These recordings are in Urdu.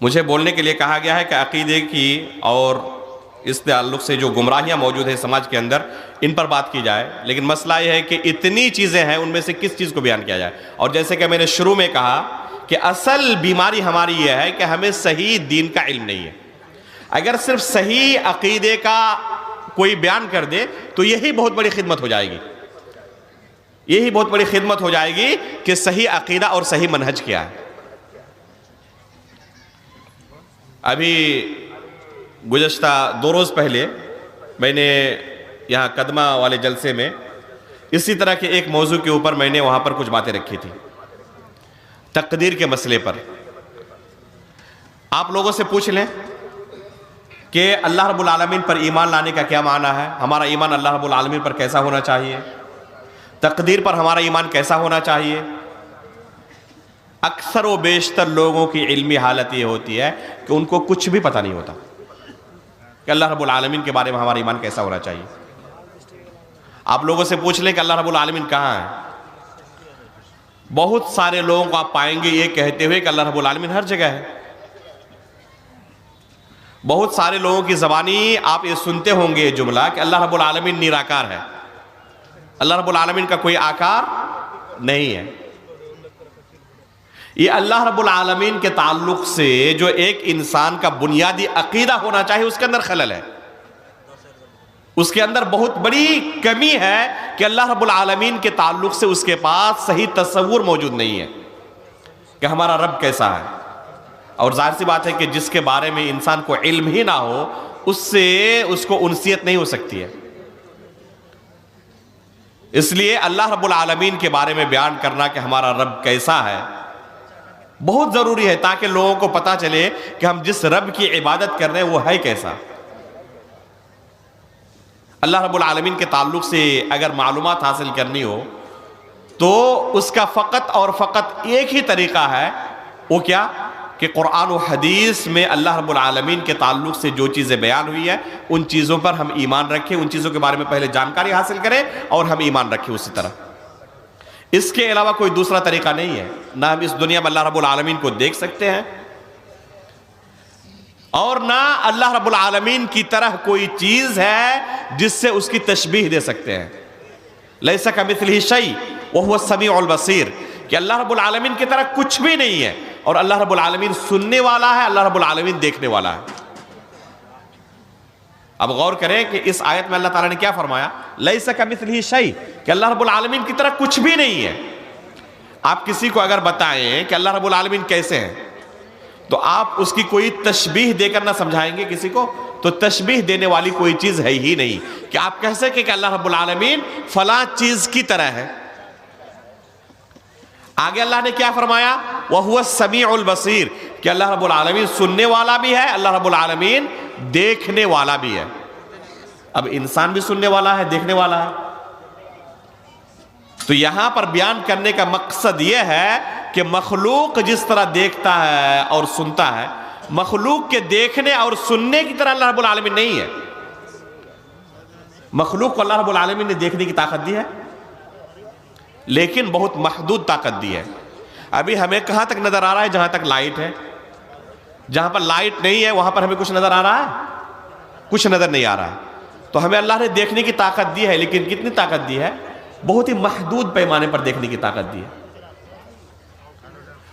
مجھے بولنے کے لیے کہا گیا ہے کہ عقیدے کی اور اس تعلق سے جو گمراہیاں موجود ہیں سماج کے اندر ان پر بات کی جائے، لیکن مسئلہ یہ ہے کہ اتنی چیزیں ہیں، ان میں سے کس چیز کو بیان کیا جائے۔ اور جیسے کہ میں نے شروع میں کہا کہ اصل بیماری ہماری یہ ہے کہ ہمیں صحیح دین کا علم نہیں ہے۔ اگر صرف صحیح عقیدے کا کوئی بیان کر دے تو یہی بہت بڑی خدمت ہو جائے گی، یہی بہت بڑی خدمت ہو جائے گی کہ صحیح عقیدہ اور صحیح منہج کیا ہے۔ ابھی گزشتہ 2 روز پہلے میں نے یہاں قدمہ والے جلسے میں اسی طرح کے ایک موضوع کے اوپر میں نے وہاں پر کچھ باتیں رکھی تھی، تقدیر کے مسئلے پر۔ آپ لوگوں سے پوچھ لیں کہ اللہ رب العالمین پر ایمان لانے کا کیا معنی ہے، ہمارا ایمان اللہ رب العالمین پر کیسا ہونا چاہیے، تقدیر پر ہمارا ایمان کیسا ہونا چاہیے۔ اکثر و بیشتر لوگوں کی علمی حالت یہ ہوتی ہے کہ ان کو کچھ بھی پتہ نہیں ہوتا کہ اللہ رب العالمین کے بارے میں ہمارا ایمان کیسا ہونا چاہیے۔ آپ لوگوں سے پوچھ لیں کہ اللہ رب العالمین کہاں ہے، بہت سارے لوگوں کو آپ پائیں گے یہ کہتے ہوئے کہ اللہ رب العالمین ہر جگہ ہے۔ بہت سارے لوگوں کی زبانی آپ یہ سنتے ہوں گے یہ جملہ کہ اللہ رب العالمین نیراکار ہے، اللہ رب العالمین کا کوئی آکار نہیں ہے۔ یہ اللہ رب العالمین کے تعلق سے جو ایک انسان کا بنیادی عقیدہ ہونا چاہیے اس کے اندر خلل ہے، اس کے اندر بہت بڑی کمی ہے کہ اللہ رب العالمین کے تعلق سے اس کے پاس صحیح تصور موجود نہیں ہے کہ ہمارا رب کیسا ہے۔ اور ظاہر سی بات ہے کہ جس کے بارے میں انسان کو علم ہی نہ ہو اس سے اس کو انسیت نہیں ہو سکتی ہے۔ اس لیے اللہ رب العالمین کے بارے میں بیان کرنا کہ ہمارا رب کیسا ہے بہت ضروری ہے، تاکہ لوگوں کو پتا چلے کہ ہم جس رب کی عبادت کر رہے ہیں وہ ہے کیسا۔ اللہ رب العالمین کے تعلق سے اگر معلومات حاصل کرنی ہو تو اس کا فقط اور فقط ایک ہی طریقہ ہے، وہ کیا کہ قرآن و حدیث میں اللہ رب العالمین کے تعلق سے جو چیزیں بیان ہوئی ہیں ان چیزوں پر ہم ایمان رکھیں، ان چیزوں کے بارے میں پہلے جانکاری حاصل کریں اور ہم ایمان رکھیں اسی طرح۔ اس کے علاوہ کوئی دوسرا طریقہ نہیں ہے، نہ ہم اس دنیا میں اللہ رب العالمین کو دیکھ سکتے ہیں اور نہ اللہ رب العالمین کی طرح کوئی چیز ہے جس سے اس کی تشبیہ دے سکتے ہیں۔ لیس کمثلہ شیء وہو السمیع البصیر، کہ اللہ رب العالمین کی طرح کچھ بھی نہیں ہے، اور اللہ رب العالمین سننے والا ہے، اللہ رب العالمین دیکھنے والا ہے۔ اب غور کریں کہ اس آیت میں اللہ تعالیٰ نے کیا فرمایا، لیس کمثلہ شیء، کہ اللہ رب العالمین کی طرح کچھ بھی نہیں ہے۔ آپ کسی کو اگر بتائیں کہ اللہ رب العالمین کیسے ہیں تو آپ اس کی کوئی تشبیہ دے کر نہ سمجھائیں گے کسی کو، تو تشبیہ دینے والی کوئی چیز ہے ہی نہیں کہ آپ کہہ سکیں کہ اللہ رب العالمین فلاں چیز کی طرح ہے۔ آگے اللہ نے کیا فرمایا، وَهُوَ السَّمِيعُ الْبَصِيرُ، کہ اللہ رب العالمین سننے والا بھی ہے، اللہ رب العالمین دیکھنے والا بھی ہے۔ اب انسان بھی سننے والا ہے، دیکھنے والا ہے، تو یہاں پر بیان کرنے کا مقصد یہ ہے کہ مخلوق جس طرح دیکھتا ہے اور سنتا ہے، مخلوق کے دیکھنے اور سننے کی طرح اللہ رب العالمین نہیں ہے۔ مخلوق کو اللہ رب العالمین نے دیکھنے کی طاقت دی ہے لیکن بہت محدود طاقت دی ہے۔ ابھی ہمیں کہاں تک نظر آ رہا ہے، جہاں تک لائٹ ہے، جہاں پر لائٹ نہیں ہے وہاں پر ہمیں کچھ نظر آ رہا ہے، کچھ نظر نہیں آ رہا ہے۔ تو ہمیں اللہ نے دیکھنے کی طاقت دی ہے، لیکن کتنی طاقت دی ہے، بہت ہی محدود پیمانے پر دیکھنے کی طاقت دی ہے۔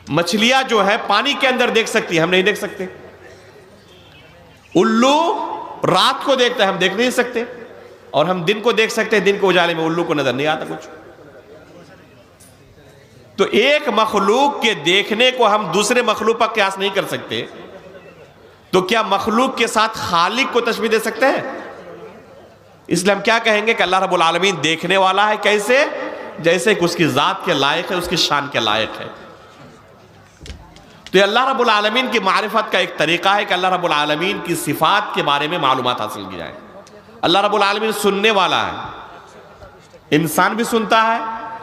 مچھلیاں جو ہے پانی کے اندر دیکھ سکتی ہیں، ہم نہیں دیکھ سکتے۔ الو رات کو دیکھتا ہے، ہم دیکھ نہیں سکتے، اور ہم دن کو دیکھ سکتے ہیں، دن کو اجالے میں الو کو نظر نہیں آتا کچھ۔ تو ایک مخلوق کے دیکھنے کو ہم دوسرے مخلوق پر قیاس نہیں کر سکتے، تو کیا مخلوق کے ساتھ خالق کو تشبیہ دے سکتے ہیں؟ اس لیے ہم کیا کہیں گے کہ اللہ رب العالمین دیکھنے والا ہے، کیسے؟ جیسے کہ اس کی ذات کے لائق ہے، اس کی شان کے لائق ہے۔ تو یہ اللہ رب العالمین کی معرفت کا ایک طریقہ ہے کہ اللہ رب العالمین کی صفات کے بارے میں معلومات حاصل کی جائے۔ اللہ رب العالمین سننے والا ہے، انسان بھی سنتا ہے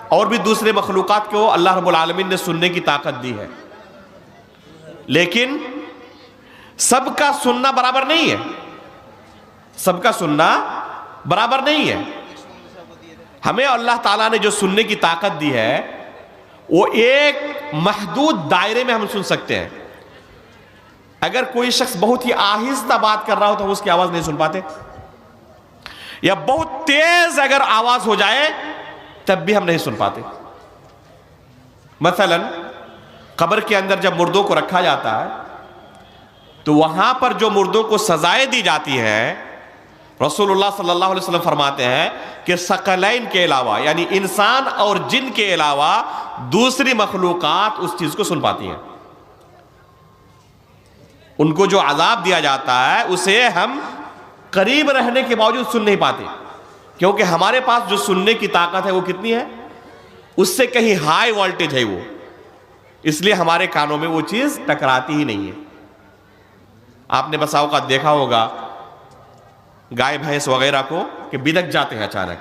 اور بھی دوسرے مخلوقات کو اللہ رب العالمین نے سننے کی طاقت دی ہے، لیکن سب کا سننا برابر نہیں ہے، سب کا سننا برابر نہیں ہے۔ ہمیں اللہ تعالیٰ نے جو سننے کی طاقت دی ہے وہ ایک محدود دائرے میں ہم سن سکتے ہیں۔ اگر کوئی شخص بہت ہی آہستہ بات کر رہا ہو تو اس کی آواز نہیں سن پاتے، یا بہت تیز اگر آواز ہو جائے تب بھی ہم نہیں سن پاتے۔ مثلا قبر کے اندر جب مردوں کو رکھا جاتا ہے تو وہاں پر جو مردوں کو سزائیں دی جاتی ہیں، رسول اللہ صلی اللہ علیہ وسلم فرماتے ہیں کہ ثقلین کے علاوہ، یعنی انسان اور جن کے علاوہ دوسری مخلوقات اس چیز کو سن پاتی ہیں۔ ان کو جو عذاب دیا جاتا ہے اسے ہم قریب رہنے کے باوجود سن نہیں پاتے، کیونکہ ہمارے پاس جو سننے کی طاقت ہے وہ کتنی ہے، اس سے کہیں ہائی وولٹیج ہے وہ، اس لیے ہمارے کانوں میں وہ چیز ٹکراتی ہی نہیں ہے۔ آپ نے بسا اوقات دیکھا ہوگا گائے بھینس وغیرہ کو کہ بدک جاتے ہیں اچانک،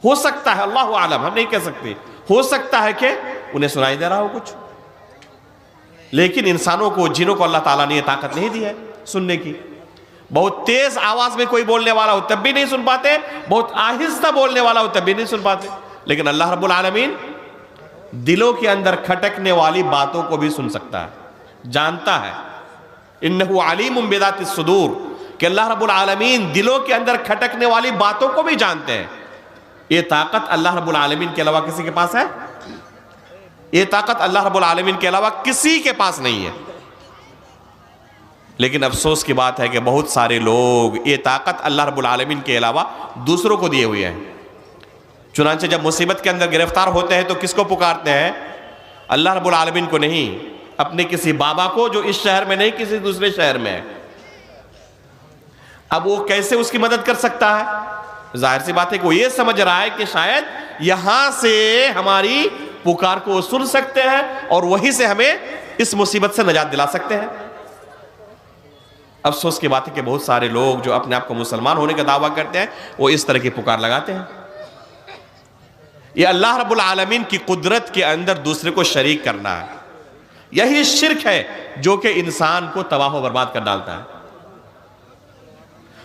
ہو سکتا ہے اللہ عالم، ہم نہیں کہہ سکتے، ہو سکتا ہے کہ انہیں سنائی دے رہا ہو کچھ، لیکن انسانوں کو، جنوں کو اللہ تعالیٰ نے یہ طاقت نہیں دی ہے سننے کی۔ بہت تیز آواز میں کوئی بولنے والا ہو تب بھی نہیں سن پاتے، بہت آہستہ بولنے والا ہو تب بھی نہیں سن پاتے، لیکن اللہ رب العالمین دلوں کے اندر کھٹکنے والی باتوں کو بھی سن سکتا ہے، جانتا ہے۔ انہ علیم بذات الصدور، کہ اللہ رب العالمین دلوں کے اندر کھٹکنے والی باتوں کو بھی جانتے ہیں۔ یہ طاقت اللہ رب العالمین کے علاوہ کسی کے پاس ہے؟ یہ طاقت اللہ رب العالمین کے علاوہ کسی کے پاس نہیں ہے۔ لیکن افسوس کی بات ہے کہ بہت سارے لوگ یہ طاقت اللہ رب العالمین کے علاوہ دوسروں کو دیے ہوئے ہیں۔ چنانچہ جب مصیبت کے اندر گرفتار ہوتے ہیں تو کس کو پکارتے ہیں؟ اللہ رب العالمین کو نہیں، اپنے کسی بابا کو جو اس شہر میں نہیں کسی دوسرے شہر میں ہے۔ اب وہ کیسے اس کی مدد کر سکتا ہے؟ ظاہر سی بات ہے کہ وہ یہ سمجھ رہا ہے کہ شاید یہاں سے ہماری پکار کو سن سکتے ہیں اور وہیں سے ہمیں اس مصیبت سے نجات دلا سکتے ہیں۔ افسوس کی بات ہے کہ بہت سارے لوگ جو اپنے آپ کو مسلمان ہونے کا دعویٰ کرتے ہیں وہ اس طرح کی پکار لگاتے ہیں۔ یہ اللہ رب العالمین کی قدرت کے اندر دوسرے کو شریک کرنا ہے، یہی شرک ہے جو کہ انسان کو تباہ و برباد کر ڈالتا ہے۔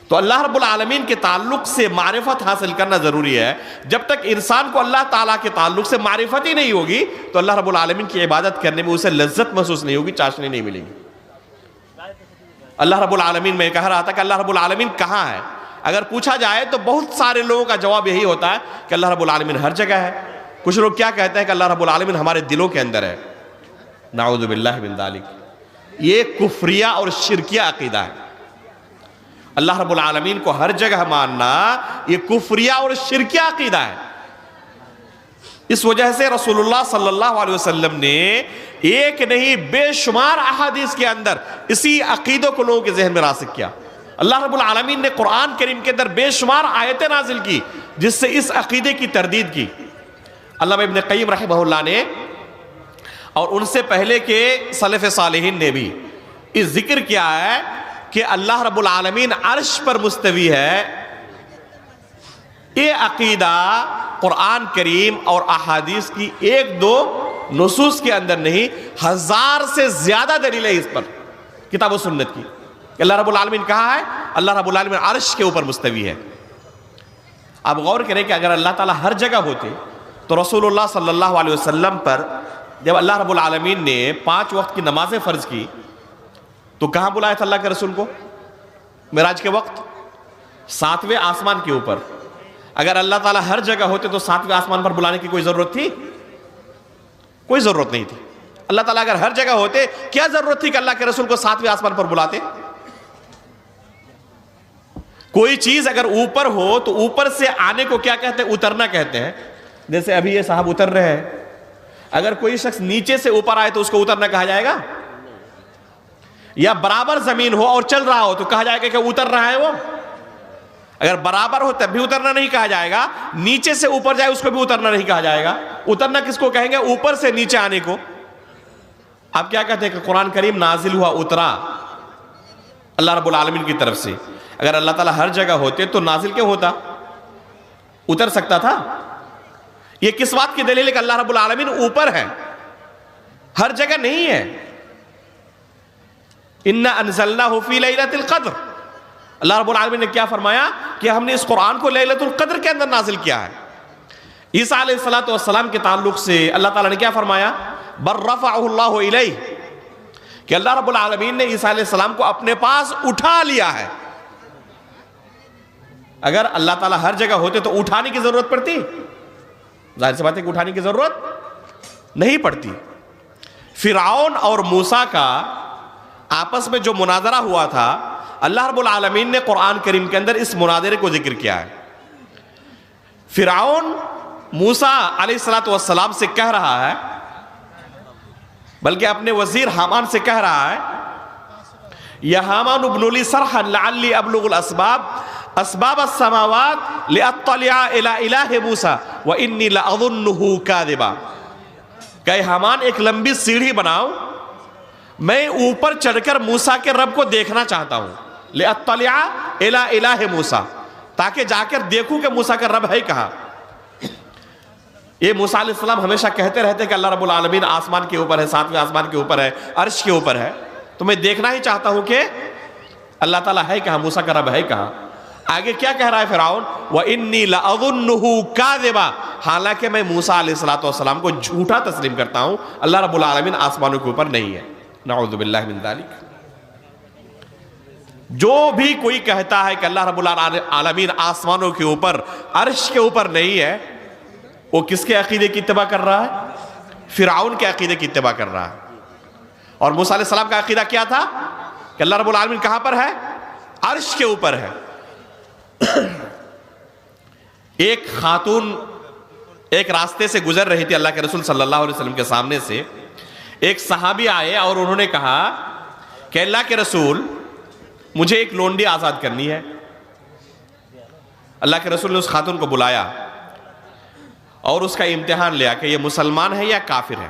تو اللہ رب العالمین کے تعلق سے معرفت حاصل کرنا ضروری ہے۔ جب تک انسان کو اللہ تعالیٰ کے تعلق سے معرفت ہی نہیں ہوگی تو اللہ رب العالمین کی عبادت کرنے میں اسے لذت محسوس نہیں ہوگی، چاشنی نہیں ملے گی۔ اللہ رب العالمین، میں کہہ رہا تھا کہ اللہ رب العالمین کہاں ہے؟ اگر پوچھا جائے تو بہت سارے لوگوں کا جواب یہی ہوتا ہے کہ اللہ رب العالمین ہر جگہ ہے۔ کچھ لوگ کیا کہتے ہیں کہ اللہ رب العالمین ہمارے دلوں کے اندر ہے۔ نعوذ باللہ من ذالک، یہ کفریہ اور شرکیہ عقیدہ ہے۔ اللہ رب العالمین کو ہر جگہ ماننا یہ کفریہ اور شرکیہ عقیدہ ہے۔ اس وجہ سے رسول اللہ صلی اللہ علیہ وسلم نے ایک نہیں بے شمار احادیث کے اندر اسی عقیدوں کو لوگوں کے ذہن میں راسخ کیا۔ اللہ رب العالمین نے قرآن کریم کے اندر بے شمار آیتیں نازل کی جس سے اس عقیدے کی تردید کی۔ علامہ ابن قیم رحمہ اللہ نے اور ان سے پہلے کے سلف صالحین نے بھی اس ذکر کیا ہے کہ اللہ رب العالمین عرش پر مستوی ہے۔ یہ عقیدہ قرآن کریم اور احادیث کی ایک دو نصوص کے اندر نہیں، 1000 سے زیادہ دلیل ہے اس پر کتاب و سنت کی کہ اللہ رب العالمین کہاں ہے؟ اللہ رب العالمین عرش کے اوپر مستوی ہے۔ اب غور کریں کہ اگر اللہ تعالیٰ ہر جگہ ہوتے تو رسول اللہ صلی اللہ علیہ وسلم پر جب اللہ رب العالمین نے 5 وقت کی نمازیں فرض کی تو کہاں بلایا تھا اللہ کے رسول کو؟ معراج کے وقت 7ویں آسمان کے اوپر۔ اگر اللہ تعالیٰ ہر جگہ ہوتے تو 7ویں آسمان پر بلانے کی کوئی ضرورت تھی؟ کوئی ضرورت نہیں تھی۔ اللہ تعالیٰ اگر ہر جگہ ہوتے کیا ضرورت تھی کہ اللہ کے رسول کو 7ویں آسمان پر بلاتے؟ کوئی چیز اگر اوپر ہو تو اوپر سے آنے کو کیا کہتے ہیں؟ اترنا کہتے ہیں۔ جیسے ابھی یہ صاحب اتر رہے ہیں، اگر کوئی شخص نیچے سے اوپر آئے تو اس کو اترنا کہا جائے گا؟ یا برابر زمین ہو اور چل رہا ہو تو کہا جائے گا کہ اتر رہا ہے وہ؟ اگر برابر ہو تب بھی اترنا نہیں کہا جائے گا، نیچے سے اوپر جائے اس کو بھی اترنا نہیں کہا جائے گا۔ اترنا کس کو کہیں گے؟ اوپر سے نیچے آنے کو۔ آپ کیا کہتے ہیں کہ قرآن کریم نازل ہوا، اترا اللہ رب العالمین کی طرف سے۔ اگر اللہ تعالیٰ ہر جگہ ہوتے تو نازل کیوں ہوتا؟ اتر سکتا تھا۔ یہ کس بات کی دلیل ہے کہ اللہ رب العالمین اوپر ہے، ہر جگہ نہیں ہے؟ اِنَّا أَنزَلْنَاهُ فِي لَيْلَةِ الْقَدْرِ، اللہ رب العالمین نے کیا فرمایا کہ ہم نے اس قرآن کو لیلۃ القدر کے اندر نازل کیا ہے۔ عیسیٰ علیہ السلام کے تعلق سے اللہ تعالیٰ نے کیا فرمایا؟ بَلْ رَفَعَهُ اللَّهُ إِلَيْهِ، کہ اللہ رب العالمین نے عیسیٰ علیہ السلام کو اپنے پاس اٹھا لیا ہے۔ اگر اللہ تعالیٰ ہر جگہ ہوتے تو اٹھانے کی ضرورت پڑتی؟ ظاہر سی بات ہے کہ اٹھانے کی ضرورت نہیں پڑتی۔ فرعون اور موسیٰ کا آپس میں جو مناظرہ ہوا تھا، اللہ رب العالمین نے قرآن کریم کے اندر اس مناظرے کو ذکر کیا ہے۔ فرعون موسیٰ علیہ السلام سے کہہ رہا ہے، بلکہ اپنے وزیر حامان سے کہہ رہا ہے، یا حامان ابن لی صرحا لعلی ابلغ الاسباب اسباب السماوات لاطلع الى الہ موسیٰ وانی لاظنہ کاذبا، کہ حامان ایک لمبی سیڑھی بناؤ، میں اوپر چڑھ کر موسیٰ کے رب کو دیکھنا چاہتا ہوں، لاطلع الى الہ موسیٰ، تاکہ جا کر دیکھوں کہ موسیٰ کا رب ہے کہاں۔ یہ موسیٰ علیہ السلام ہمیشہ کہتے رہتے کہ اللہ رب العالمین آسمان کے اوپر ہے، ساتویں آسمان کے اوپر ہے، عرش کے اوپر ہے، تو میں دیکھنا ہی چاہتا ہوں کہ اللہ تعالیٰ ہے کہاں، موسیٰ کا رب ہے کہاں۔ آگے کیا کہہ رہا ہے فرعون؟ وَإِنِّي لَأَظُنُّهُ كَاذِبًا، حالانکہ میں موسیٰ علیہ السلام کو جھوٹا تسلیم کرتا ہوں، اللہ رب العالمین آسمانوں کے اوپر نہیں ہے۔ نعوذ باللہ من ذالک۔ جو بھی کوئی کہتا ہے کہ اللہ رب العالمین آسمانوں کے اوپر، عرش کے اوپر نہیں ہے، وہ کس کے عقیدے کی اتباع کر رہا ہے؟ فرعون کے عقیدے کی اتباع کر رہا ہے۔ اور موسیٰ علیہ السلام کا عقیدہ کیا تھا؟ کہ اللہ رب العالمین کہاں پر ہے؟ عرش کے اوپر ہے۔ ایک خاتون ایک راستے سے گزر رہی تھی اللہ کے رسول صلی اللہ علیہ وسلم کے سامنے سے، ایک صحابی آئے اور انہوں نے کہا کہ اللہ کے رسول مجھے ایک لونڈی آزاد کرنی ہے۔ اللہ کے رسول نے اس خاتون کو بلایا اور اس کا امتحان لیا کہ یہ مسلمان ہے یا کافر ہے۔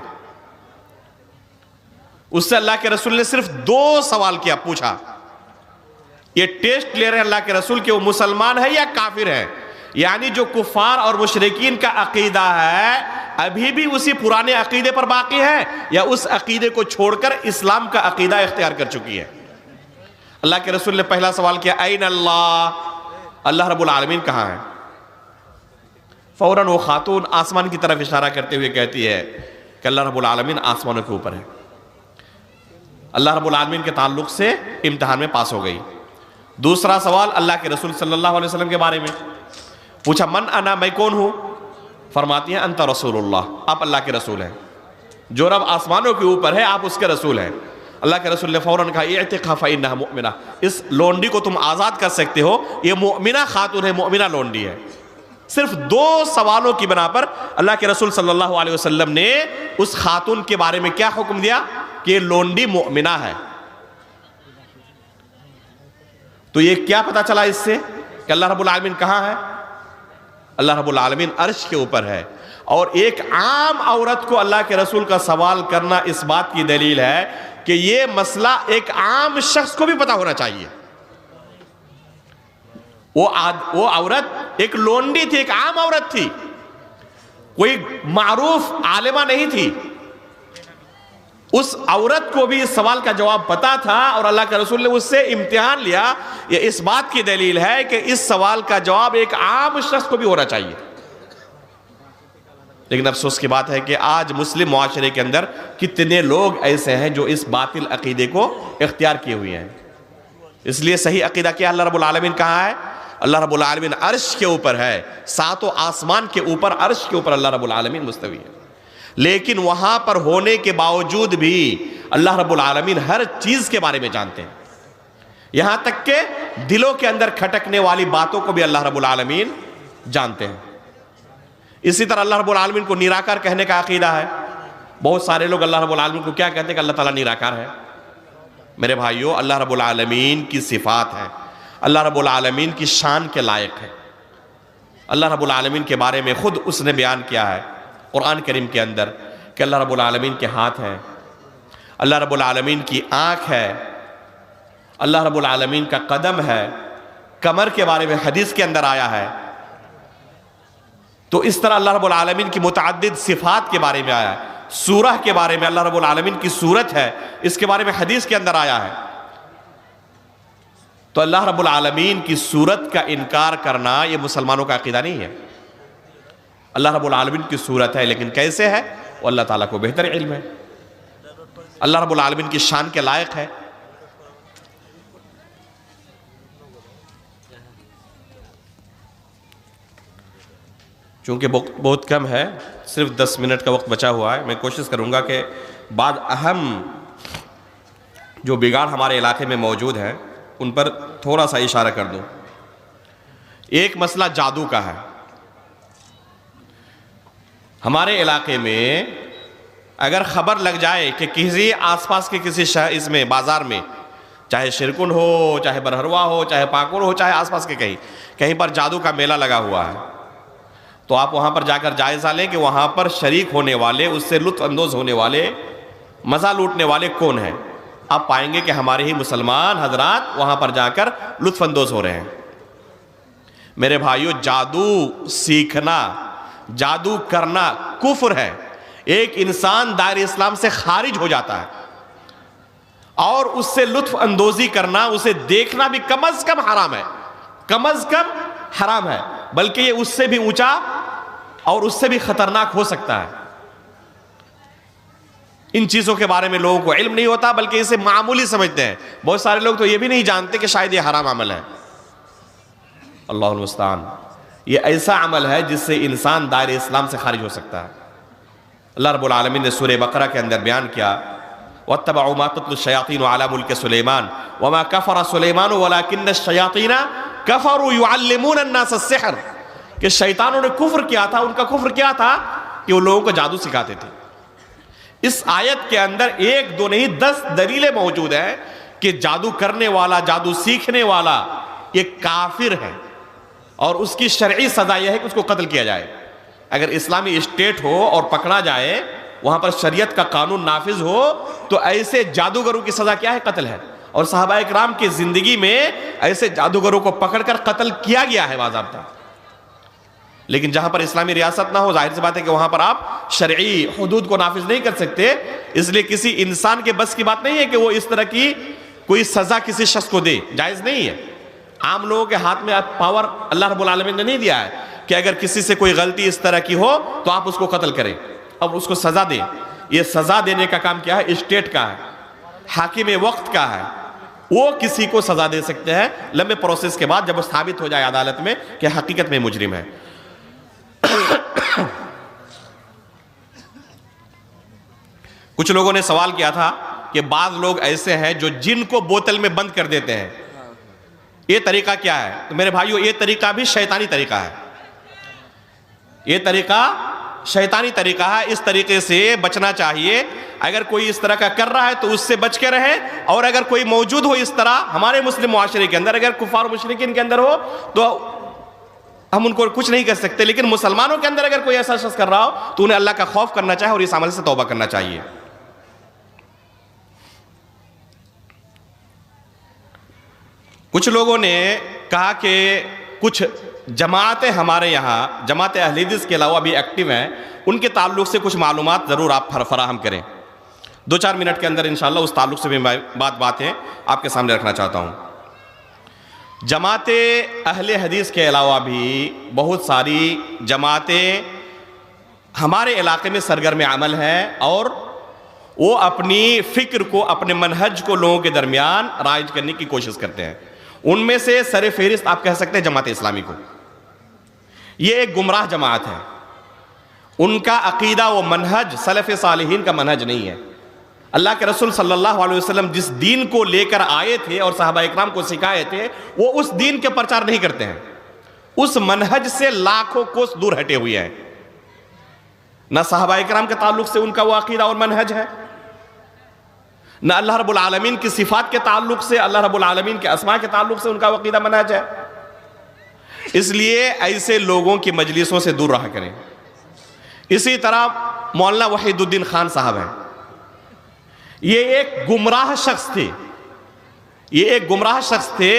اس سے اللہ کے رسول نے صرف 2 سوال کیا، پوچھا، یہ ٹیسٹ لے رہے ہیں اللہ کے رسول کہ وہ مسلمان ہے یا کافر ہے، یعنی جو کفار اور مشرکین کا عقیدہ ہے ابھی بھی اسی پرانے عقیدے پر باقی ہے، یا اس عقیدے کو چھوڑ کر اسلام کا عقیدہ اختیار کر چکی ہے۔ اللہ کے رسول نے پہلا سوال کیا، این اللہ، اللہ رب العالمین کہاں ہے؟ فوراً وہ خاتون آسمان کی طرف اشارہ کرتے ہوئے کہتی ہے کہ اللہ رب العالمین آسمانوں کے اوپر ہے۔ اللہ رب العالمین کے تعلق سے امتحان میں پاس ہو گئی۔ دوسرا سوال اللہ کے رسول صلی اللہ علیہ وسلم کے بارے میں پوچھا، من انا، میں کون ہوں؟ فرماتی ہیں انت رسول اللہ، آپ اللہ کے رسول ہیں، جو رب آسمانوں کے اوپر ہے آپ اس کے رسول ہیں۔ اللہ کے رسول نے فوراً کہا، اعتقها فإنها مؤمنہ، اس لونڈی کو تم آزاد کر سکتے ہو، یہ مؤمنہ خاتون ہے، مؤمنہ لونڈی ہے۔ صرف 2 سوالوں کی بنا پر اللہ کے رسول صلی اللہ علیہ وسلم نے اس خاتون کے بارے میں کیا حکم دیا کہ یہ لونڈی مؤمنہ ہے۔ تو یہ کیا پتا چلا اس سے کہ اللہ رب العالمین کہاں ہے؟ اللہ رب العالمین عرش کے اوپر ہے۔ اور ایک عام عورت کو اللہ کے رسول کا سوال کرنا اس بات کی دلیل ہے کہ یہ مسئلہ ایک عام شخص کو بھی پتا ہونا چاہیے۔ وہ عورت ایک لونڈی تھی، ایک عام عورت تھی، کوئی معروف عالمہ نہیں تھی۔ اس عورت کو بھی اس سوال کا جواب پتا تھا اور اللہ کے رسول نے اس سے امتحان لیا۔ یہ اس بات کی دلیل ہے کہ اس سوال کا جواب ایک عام شخص کو بھی ہونا چاہیے۔ لیکن افسوس کی بات ہے کہ آج مسلم معاشرے کے اندر کتنے لوگ ایسے ہیں جو اس باطل عقیدے کو اختیار کیے ہوئے ہیں۔ اس لیے صحیح عقیدہ کیا، اللہ رب العالمین کہاں ہے؟ اللہ رب العالمین عرش کے اوپر ہے، 7 آسمان کے اوپر، عرش کے اوپر اللہ رب العالمین مستوی ہے۔ لیکن وہاں پر ہونے کے باوجود بھی اللہ رب العالمین ہر چیز کے بارے میں جانتے ہیں، یہاں تک کہ دلوں کے اندر کھٹکنے والی باتوں کو بھی اللہ رب العالمین جانتے ہیں۔ اسی طرح اللہ رب العالمین کو نیراکار کہنے کا عقیدہ ہے۔ بہت سارے لوگ اللہ رب العالمین کو کیا کہتے ہیں کہ اللہ تعالیٰ نیراکار ہے۔ میرے بھائیو، اللہ رب العالمین کی صفات ہے، اللہ رب العالمین کی شان کے لائق ہے۔ اللہ رب العالمین کے بارے میں خود اس نے بیان کیا ہے قرآن کریم کے اندر کہ اللہ رب العالمین کے ہاتھ ہیں، اللہ رب العالمین کی آنکھ ہے، اللہ رب العالمین کا قدم ہے، کمر کے بارے میں حدیث کے اندر آیا ہے۔ تو اس طرح اللہ رب العالمین کی متعدد صفات کے بارے میں آیا ہے۔ سورہ کے بارے میں اللہ رب العالمین کی صورت ہے، اس کے بارے میں حدیث کے اندر آیا ہے۔ تو اللہ رب العالمین کی صورت کا انکار کرنا یہ مسلمانوں کا عقیدہ نہیں ہے۔ اللہ رب العالمین کی صورت ہے، لیکن کیسے ہے وہ اللہ تعالیٰ کو بہتر علم ہے۔ اللہ رب العالمین کی شان کے لائق ہے. چونکہ بہت کم ہے، صرف 10 منٹ کا وقت بچا ہوا ہے، میں کوشش کروں گا کہ بعض اہم جو بگاڑ ہمارے علاقے میں موجود ہیں ان پر تھوڑا سا اشارہ کر دوں. ایک مسئلہ جادو کا ہے. ہمارے علاقے میں اگر خبر لگ جائے کہ کسی آس پاس کے کسی شہر اس میں بازار میں، چاہے شیرکن ہو، چاہے برہروا ہو، چاہے پاکور ہو، چاہے آس پاس کے کہیں پر جادو کا میلہ لگا ہوا ہے، تو آپ وہاں پر جا کر جائزہ لیں کہ وہاں پر شریک ہونے والے، اس سے لطف اندوز ہونے والے، مزہ لوٹنے والے کون ہیں. آپ پائیں گے کہ ہمارے ہی مسلمان حضرات وہاں پر جا کر لطف اندوز ہو رہے ہیں. میرے بھائیو، جادو سیکھنا، جادو کرنا کفر ہے. ایک انسان دائرہ اسلام سے خارج ہو جاتا ہے، اور اس سے لطف اندوزی کرنا، اسے دیکھنا بھی کم از کم حرام ہے، کم از کم حرام ہے، بلکہ یہ اس سے بھی اونچا اور اس سے بھی خطرناک ہو سکتا ہے. ان چیزوں کے بارے میں لوگوں کو علم نہیں ہوتا، بلکہ اسے معمولی سمجھتے ہیں. بہت سارے لوگ تو یہ بھی نہیں جانتے کہ شاید یہ حرام عمل ہے. اللہ المستعان. یہ ایسا عمل ہے جس سے انسان دائرہ اسلام سے خارج ہو سکتا ہے. اللہ رب العالمین نے سورہ بقرہ کے اندر بیان کیا، وَاتَّبَعُوا مَا تَتْلُو الشَّيَاطِينُ عَلَى مُلْكِ سُلَيْمَانَ وَمَا كَفَرَ سُلَيْمَانُ وَلَكِنَّ الشَّيَاطِينَ كَفَرُوا يُعَلِّمُونَ النَّاسَ السِّحْرَ. کہ شیطانوں نے کفر کیا تھا. ان کا کفر کیا تھا کہ وہ لوگوں کو جادو سکھاتے تھے. اس آیت کے اندر 1 2 نہیں 10 دلیلیں موجود ہیں کہ جادو کرنے والا، جادو سیکھنے والا یہ کافر ہے، اور اس کی شرعی سزا یہ ہے کہ اس کو قتل کیا جائے. اگر اسلامی اسٹیٹ ہو اور پکڑا جائے، وہاں پر شریعت کا قانون نافذ ہو، تو ایسے جادوگروں کی سزا کیا ہے؟ قتل ہے. اور صحابہ اکرام کی زندگی میں ایسے جادوگروں کو پکڑ کر قتل کیا گیا ہے باضابطہ. لیکن جہاں پر اسلامی ریاست نہ ہو، ظاہر سی بات ہے کہ وہاں پر آپ شرعی حدود کو نافذ نہیں کر سکتے. اس لیے کسی انسان کے بس کی بات نہیں ہے کہ وہ اس طرح کی کوئی سزا کسی شخص کو دے، جائز نہیں ہے. عام لوگوں کے ہاتھ میں پاور اللہ رب العالمین نے نہیں دیا ہے کہ اگر کسی سے کوئی غلطی اس طرح کی ہو تو آپ اس کو قتل کریں، اب اس کو سزا دیں. یہ سزا دینے کا کام کیا ہے؟ اسٹیٹ کا ہے، حاکم وقت کا ہے. وہ کسی کو سزا دے سکتے ہیں لمبے پروسیس کے بعد، جب وہ ثابت ہو جائے عدالت میں کہ حقیقت میں مجرم ہے. کچھ لوگوں نے سوال کیا تھا کہ بعض لوگ ایسے ہیں جو جن کو بوتل میں بند کر دیتے ہیں، یہ طریقہ کیا ہے؟ تو میرے بھائیو، یہ طریقہ بھی شیطانی طریقہ ہے. یہ طریقہ شیطانی طریقہ ہے. اس طریقے سے بچنا چاہیے. اگر کوئی اس طرح کا کر رہا ہے تو اس سے بچ کے رہیں، اور اگر کوئی موجود ہو اس طرح ہمارے مسلم معاشرے کے اندر، اگر کفار و مشرکین کے اندر ہو تو ہم ان کو کچھ نہیں کر سکتے، لیکن مسلمانوں کے اندر اگر کوئی ایسا شخص کر رہا ہو تو انہیں اللہ کا خوف کرنا چاہیے اور اس عمل سے توبہ کرنا چاہیے. کچھ لوگوں نے کہا کہ کچھ جماعتیں ہمارے یہاں، جماعت اہل حدیث کے علاوہ بھی ایکٹیو ہیں، ان کے تعلق سے کچھ معلومات ضرور آپ فراہم کریں. 2-4 منٹ کے اندر انشاءاللہ اس تعلق سے بھی باتیں آپ کے سامنے رکھنا چاہتا ہوں. جماعت اہل حدیث کے علاوہ بھی بہت ساری جماعتیں ہمارے علاقے میں سرگرم عمل ہیں، اور وہ اپنی فکر کو، اپنے منہج کو لوگوں کے درمیان رائج کرنے کی کوشش کرتے ہیں. ان میں سے سر فہرست آپ کہہ سکتے ہیں جماعت اسلامی کو. یہ ایک گمراہ جماعت ہے. ان کا عقیدہ و منہج سلف صالحین کا منہج نہیں ہے. اللہ کے رسول صلی اللہ علیہ وسلم جس دین کو لے کر آئے تھے اور صحابہ اکرام کو سکھائے تھے، وہ اس دین کے پرچار نہیں کرتے ہیں. اس منہج سے لاکھوں کوس دور ہٹے ہوئے ہیں. نہ صحابہ اکرام کے تعلق سے ان کا وہ عقیدہ اور منہج ہے، نہ اللہ رب العالمین کی صفات کے تعلق سے، اللہ رب العالمین کے اسماء کے تعلق سے ان کا عقیدہ منہج ہے. اس لیے ایسے لوگوں کی مجلسوں سے دور رہا کریں. اسی طرح مولانا وحید الدین خان صاحب ہیں. یہ ایک گمراہ شخص تھے،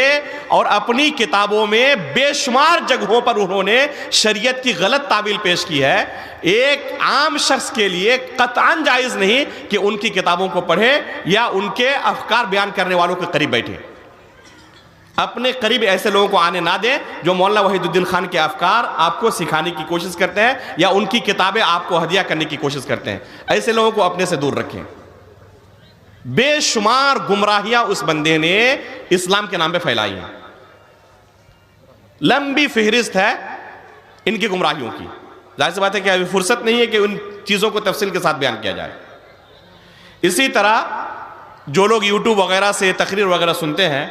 اور اپنی کتابوں میں بے شمار جگہوں پر انہوں نے شریعت کی غلط تعبیل پیش کی ہے. ایک عام شخص کے لیے قطعاً جائز نہیں کہ ان کی کتابوں کو پڑھے یا ان کے افکار بیان کرنے والوں کے قریب بیٹھے. اپنے قریب ایسے لوگوں کو آنے نہ دیں جو مولانا وحید الدین خان کے افکار آپ کو سکھانے کی کوشش کرتے ہیں یا ان کی کتابیں آپ کو ہدیہ کرنے کی کوشش کرتے ہیں. ایسے لوگوں کو اپنے سے دور رکھیں. بے شمار گمراہیاں اس بندے نے اسلام کے نام پہ پھیلائی ہیں. لمبی فہرست ہے ان کی گمراہیوں کی. ظاہر سی بات ہے کہ ابھی فرصت نہیں ہے کہ ان چیزوں کو تفصیل کے ساتھ بیان کیا جائے. اسی طرح جو لوگ یوٹیوب وغیرہ سے تقریر وغیرہ سنتے ہیں,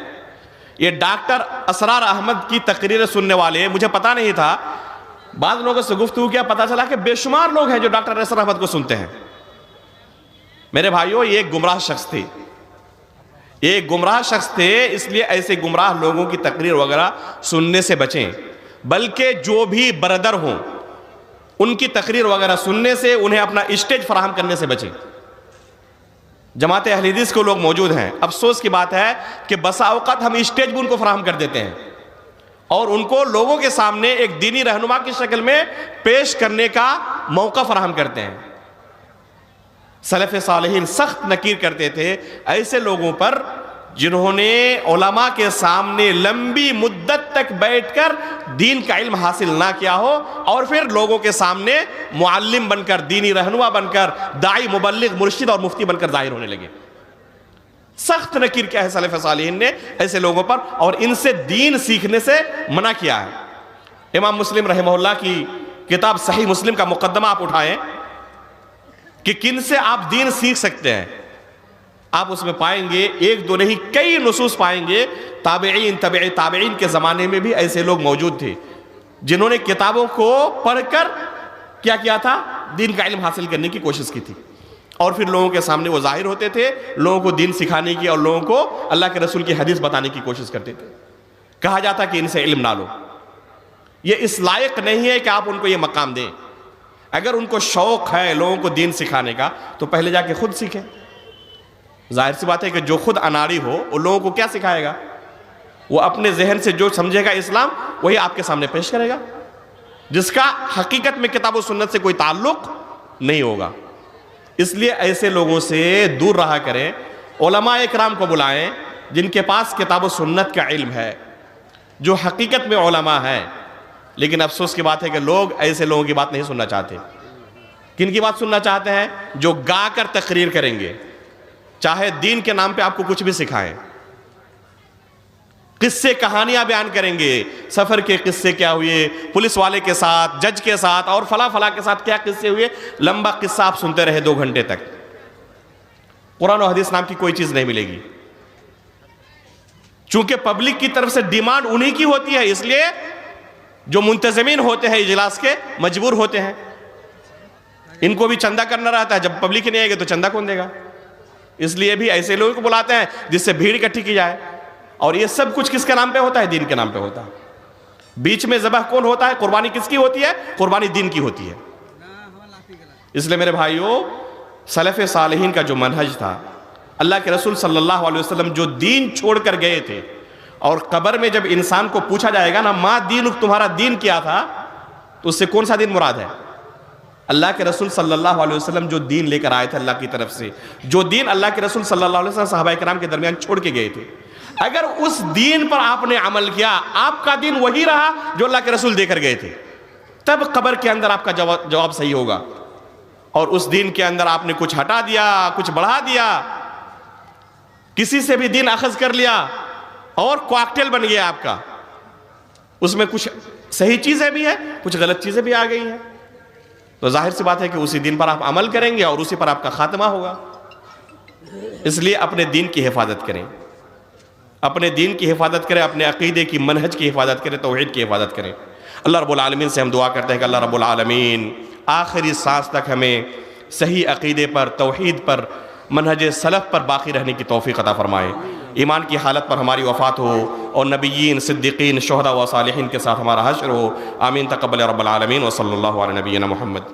یہ ڈاکٹر اسرار احمد کی تقریریں سننے والے, مجھے پتا نہیں تھا, بعض لوگوں سے گفتگو کیا, پتا چلا کہ بے شمار لوگ ہیں جو ڈاکٹر اسرار احمد کو سنتے ہیں. میرے بھائیوں, یہ ایک گمراہ شخص تھے, ایک گمراہ شخص تھے, اس لیے ایسے گمراہ لوگوں کی تقریر وغیرہ سننے سے بچیں. بلکہ جو بھی برادر ہوں ان کی تقریر وغیرہ سننے سے انہیں اپنا اسٹیج فراہم کرنے سے بچیں. جماعت اہل حدیث کو لوگ موجود ہیں, افسوس کی بات ہے کہ بسا اوقات ہم اسٹیج بھی ان کو فراہم کر دیتے ہیں اور ان کو لوگوں کے سامنے ایک دینی رہنما کی شکل میں پیش کرنے کا موقع فراہم کرتے ہیں. سلف صالحین سخت نکیر کرتے تھے ایسے لوگوں پر جنہوں نے علماء کے سامنے لمبی مدت تک بیٹھ کر دین کا علم حاصل نہ کیا ہو اور پھر لوگوں کے سامنے معلم بن کر, دینی رہنما بن کر, داعی, مبلغ, مرشد اور مفتی بن کر ظاہر ہونے لگے. سخت نکیر کیا ہے سلف صالحین نے ایسے لوگوں پر, اور ان سے دین سیکھنے سے منع کیا ہے. امام مسلم رحمہ اللہ کی کتاب صحیح مسلم کا مقدمہ آپ اٹھائیں کہ کن سے آپ دین سیکھ سکتے ہیں. آپ اس میں پائیں گے ایک دو نہیں کئی نصوص پائیں گے. تابعین, تبع تابعین کے زمانے میں بھی ایسے لوگ موجود تھے جنہوں نے کتابوں کو پڑھ کر کیا کیا تھا, دین کا علم حاصل کرنے کی کوشش کی تھی, اور پھر لوگوں کے سامنے وہ ظاہر ہوتے تھے, لوگوں کو دین سکھانے کی اور لوگوں کو اللہ کے رسول کی حدیث بتانے کی کوشش کرتے تھے. کہا جاتا کہ ان سے علم نہ لو, یہ اس لائق نہیں ہے کہ آپ ان کو یہ مقام دیں. اگر ان کو شوق ہے لوگوں کو دین سکھانے کا تو پہلے جا کے خود سیکھیں. ظاہر سی بات ہے کہ جو خود اناڑی ہو وہ لوگوں کو کیا سکھائے گا, وہ اپنے ذہن سے جو سمجھے گا اسلام وہی آپ کے سامنے پیش کرے گا, جس کا حقیقت میں کتاب و سنت سے کوئی تعلق نہیں ہوگا. اس لیے ایسے لوگوں سے دور رہا کریں. علماء اکرام کو بلائیں جن کے پاس کتاب و سنت کا علم ہے, جو حقیقت میں علماء ہیں. لیکن افسوس کی بات ہے کہ لوگ ایسے لوگوں کی بات نہیں سننا چاہتے. کن کی بات سننا چاہتے ہیں؟ جو گا کر تقریر کریں گے, چاہے دین کے نام پہ آپ کو کچھ بھی سکھائیں, قصے کہانیاں بیان کریں گے, سفر کے قصے کیا ہوئے پولیس والے کے ساتھ, جج کے ساتھ اور فلاں کے ساتھ کیا قصے ہوئے, لمبا قصہ آپ سنتے رہے 2 گھنٹے تک. قرآن و حدیث نام کی کوئی چیز نہیں ملے گی. چونکہ پبلک کی طرف سے ڈیمانڈ انہی کی ہوتی ہے, اس لیے جو منتظمین ہوتے ہیں اجلاس کے مجبور ہوتے ہیں, ان کو بھی چندہ کرنا رہتا ہے. جب پبلک نہیں آئے گی تو چندہ کون دے گا؟ اس لیے بھی ایسے لوگوں کو بلاتے ہیں جس سے بھیڑ اکٹھی کی جائے. اور یہ سب کچھ کس کے نام پہ ہوتا ہے؟ دین کے نام پہ ہوتا ہے. بیچ میں ذبح کون ہوتا ہے؟ قربانی کس کی ہوتی ہے؟ قربانی دین کی ہوتی ہے. اس لیے میرے بھائیوں, سلف صالحین کا جو منہج تھا, اللہ کے رسول صلی اللہ علیہ وسلم جو دین چھوڑ کر گئے تھے, اور قبر میں جب انسان کو پوچھا جائے گا نا, ما دینک, تمہارا دین کیا تھا, تو اس سے کون سا دین مراد ہے؟ اللہ کے رسول صلی اللہ علیہ وسلم جو دین لے کر آئے تھے اللہ کی طرف سے, جو دین اللہ کے رسول صلی اللہ علیہ وسلم صحابہ کرام کے درمیان چھوڑ کے گئے تھے, اگر اس دین پر آپ نے عمل کیا, آپ کا دین وہی رہا جو اللہ کے رسول دے کر گئے تھے, تب قبر کے اندر آپ کا جواب صحیح ہوگا. اور اس دین کے اندر آپ نے کچھ ہٹا دیا, کچھ بڑھا دیا, کسی سے بھی دین اخذ کر لیا اور کوکٹیل بن گیا آپ کا, اس میں کچھ صحیح چیزیں بھی ہیں, کچھ غلط چیزیں بھی آ گئی ہیں, تو ظاہر سی بات ہے کہ اسی دین پر آپ عمل کریں گے اور اسی پر آپ کا خاتمہ ہوگا. اس لیے اپنے دین کی حفاظت کریں, اپنے دین کی حفاظت کریں, اپنے عقیدے کی, منہج کی حفاظت کریں, توحید کی حفاظت کریں. اللہ رب العالمین سے ہم دعا کرتے ہیں کہ اللہ رب العالمین آخری سانس تک ہمیں صحیح عقیدے پر, توحید پر, منہج سلف پر باقی رہنے کی توفیق عطا فرمائے. ایمان کی حالت پر ہماری وفات ہو اور نبیین, صدیقین, شہداء و صالحین کے ساتھ ہمارا حشر ہو. آمین. تقبل رب العالمین. وصلی اللہ علی نبینا محمد.